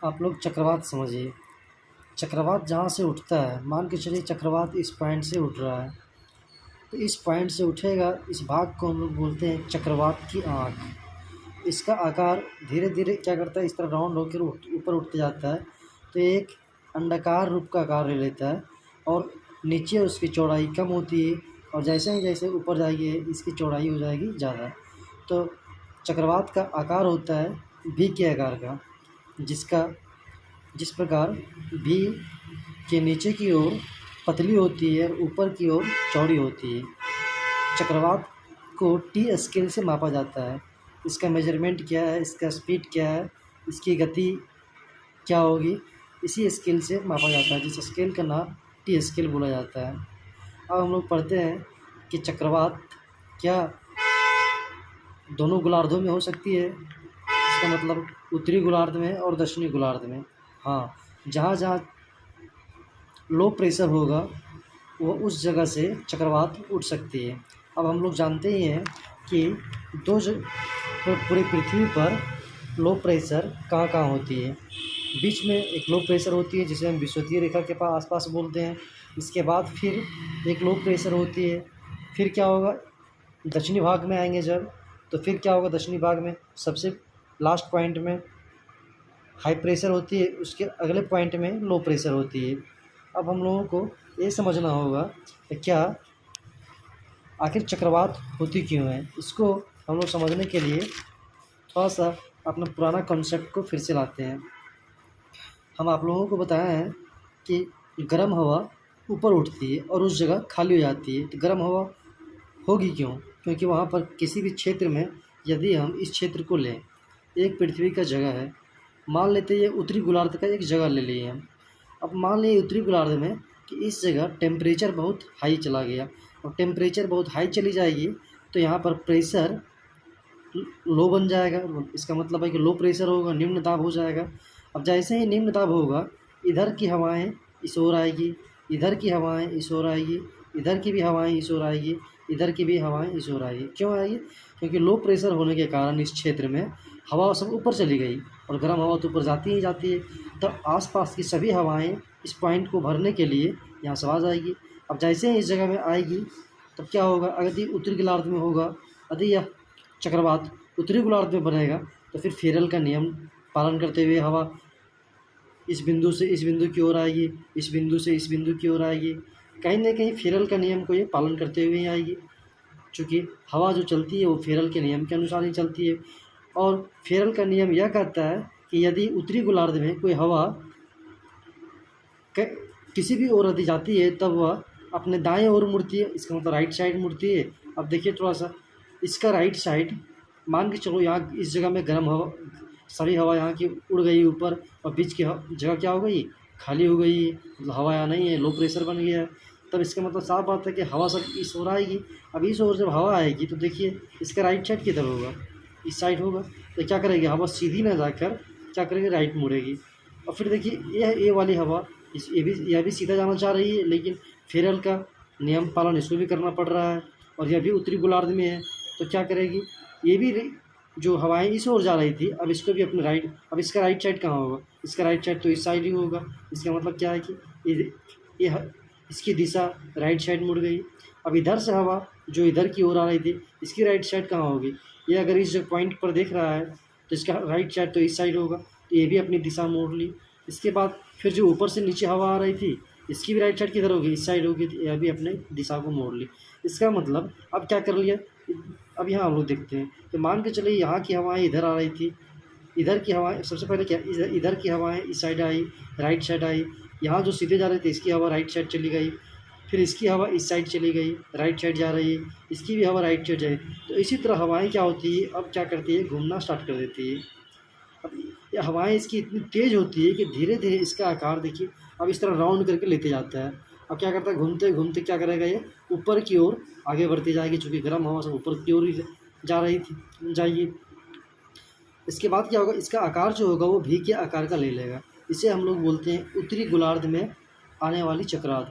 आप लोग चक्रवात समझिए। चक्रवात जहाँ से उठता है, मान के चलिए चक्रवात इस पॉइंट से उठ रहा है, तो इस पॉइंट से उठेगा, इस भाग को हम लोग बोलते हैं चक्रवात की आँख। इसका आकार धीरे धीरे क्या करता है, इस तरह राउंड होकर ऊपर उठते जाता है, तो एक अंडाकार रूप का आकार ले लेता है और नीचे उसकी चौड़ाई कम होती है, और जैसे ही जैसे ऊपर जाएगी इसकी चौड़ाई हो जाएगी ज़्यादा। तो चक्रवात का आकार होता है वी के आकार का, जिस प्रकार वी के नीचे की ओर पतली होती है और ऊपर की ओर चौड़ी होती है। चक्रवात को टी स्केल से मापा जाता है। इसका मेजरमेंट क्या है, इसका स्पीड क्या है, इसकी गति क्या होगी, इसी स्केल से मापा जाता है, जिस स्केल का नाम टी स्केल बोला जाता है। अब हम लोग पढ़ते हैं कि चक्रवात क्या दोनों गोलार्धों में हो सकती है। इसका मतलब उत्तरी गोलार्ध में और दक्षिणी गोलार्ध में। हाँ, जहाँ जहाँ लो प्रेशर होगा वो उस जगह से चक्रवात उठ सकती है। अब हम लोग जानते ही हैं कि पूरी पृथ्वी पर लो प्रेशर कहाँ कहाँ होती है। बीच में एक लो प्रेशर होती है जिसे हम विषुवतीय रेखा के आसपास बोलते हैं। इसके बाद फिर एक लो प्रेशर होती है। फिर क्या होगा, दक्षिणी भाग में आएंगे जब, तो फिर क्या होगा, दक्षिणी भाग में सबसे लास्ट पॉइंट में हाई प्रेशर होती है, उसके अगले पॉइंट में लो प्रेशर होती है। अब हम लोगों को ये समझना होगा कि क्या आखिर चक्रवात होती क्यों है। इसको हम लोग समझने के लिए थोड़ा सा अपना पुराना कॉन्सेप्ट को फिर से लाते हैं। हम आप लोगों को बताया है कि गर्म हवा ऊपर उठती है और उस जगह खाली हो जाती है। तो गर्म हवा होगी क्यों? क्योंकि वहाँ पर किसी भी क्षेत्र में, यदि हम इस क्षेत्र को लें, एक पृथ्वी का जगह है, मान लेते हैं ये उत्तरी गोलार्ध का एक जगह ले लिए हम। अब मान लें उत्तरी गोलार्ध में कि इस जगह टेम्परेचर बहुत हाई चला गया, और टेम्परेचर बहुत हाई चली जाएगी तो यहाँ पर प्रेशर लो बन जाएगा। इसका मतलब है कि लो प्रेशर होगा, निम्न दाब हो जाएगा। अब जैसे ही निम्न दाब होगा, इधर की हवाएं इस ओर आएगी, इधर की हवाएं इस ओर आएगी, इधर की भी हवाएं इस ओर आएगी, इधर की भी हवाएं इस ओर आएगी। क्यों आएगी? क्योंकि लो प्रेशर होने के कारण इस क्षेत्र में हवा सब ऊपर चली गई, और गर्म हवा तो ऊपर जाती ही जाती है। तो आसपास की सभी हवाएं इस पॉइंट को भरने के लिए यहाँ से आ जाएगी। अब जैसे ही इस जगह में आएगी तब क्या होगा, यदि उत्तरी गोलार्ध में होगा, यदि यह चक्रवात उत्तरी गोलार्ध में बनेगा, तो फिर फेरल का नियम पालन करते हुए हवा इस बिंदु से इस बिंदु की ओर आएगी, इस बिंदु से इस बिंदु की ओर आएगी। कहीं ना कहीं फेरल का नियम को ये पालन करते हुए ही आएगी, चूँकि हवा जो चलती है वो फेरल के नियम के अनुसार ही चलती है। और फेरल का नियम यह कहता है कि यदि उत्तरी गोलार्ध में कोई हवा किसी भी ओर यदि जाती है तब वह अपने दाएं ओर मुड़ती है, इसका मतलब राइट साइड मुड़ती है। अब देखिए थोड़ा सा, इसका राइट साइड, मान के चलो यहाँ इस जगह में गर्म हवा, सारी हवा यहाँ की उड़ गई ऊपर, और बीच की जगह क्या हो गई, खाली हो गई, मतलब हवा यहाँ नहीं है, लो प्रेशर बन गया है। तब इसका मतलब साफ बात है कि हवा सब इस ओर आएगी। अब इस ओर जब हवा आएगी तो देखिए इसका राइट साइड किधर होगा, इस साइड होगा। तो क्या करेगी, हवा सीधी ना जाकर क्या करेगी, राइट मुड़ेगी। और फिर देखिए ये वाली हवा यह भी सीधा जाना चाह रही है, लेकिन फेरल का नियम पालन इसको भी करना पड़ रहा है, और यह भी उत्तरी गोलार्ध में है। तो क्या करेगी, ये भी जो हवाएं इस ओर जा रही थी, अब इसको भी अपने राइट, अब इसका राइट साइड कहाँ होगा, इसका राइट साइड तो इस साइड ही होगा। इसका मतलब क्या है कि इसकी दिशा राइट साइड मुड़ गई। अब इधर से हवा जो इधर की ओर आ रही थी, इसकी राइट साइड कहाँ होगी, ये अगर इस पॉइंट पर देख रहा है तो इसका राइट साइड तो इस साइड होगा, तो ये भी अपनी दिशा मोड़ ली। इसके बाद फिर जो ऊपर से नीचे हवा आ रही थी, इसकी भी राइट साइड किधर होगी, इस साइड होगी, तो यह भी अपने दिशा को मोड़ ली। इसका मतलब अब क्या कर लिया, अब यहाँ हम लोग देखते हैं तो मान के चलिए यहाँ की हवाएं इधर आ रही थी, इधर की हवाएं सबसे पहले क्या, इधर की हवाएं इस side I, right side I. यहाँ जो सीधे जा रहे थे इसकी हवा राइट साइड चली गई, फिर इसकी हवा इस साइड चली गई, राइट साइड जा रही है, इसकी भी हवा राइट साइड जाए। तो इसी तरह हवाएं क्या होती है, अब क्या करती है, घूमना स्टार्ट कर देती है। अब ये हवाएं इसकी इतनी तेज़ होती है कि धीरे धीरे इसका आकार देखिए अब इस तरह राउंड करके लेते जाता है। अब क्या करता है, घूमते घूमते क्या करेगा, ये ऊपर की ओर आगे बढ़ती जाएगी, चूँकि गर्म हवा सब ऊपर की ओर ही जा रही थी, जाइए। इसके बाद क्या होगा, इसका आकार जो होगा वो भी के आकार का ले लेगा। इसे हम लोग बोलते हैं उत्तरी गोलार्ध में आने वाली चक्रवात।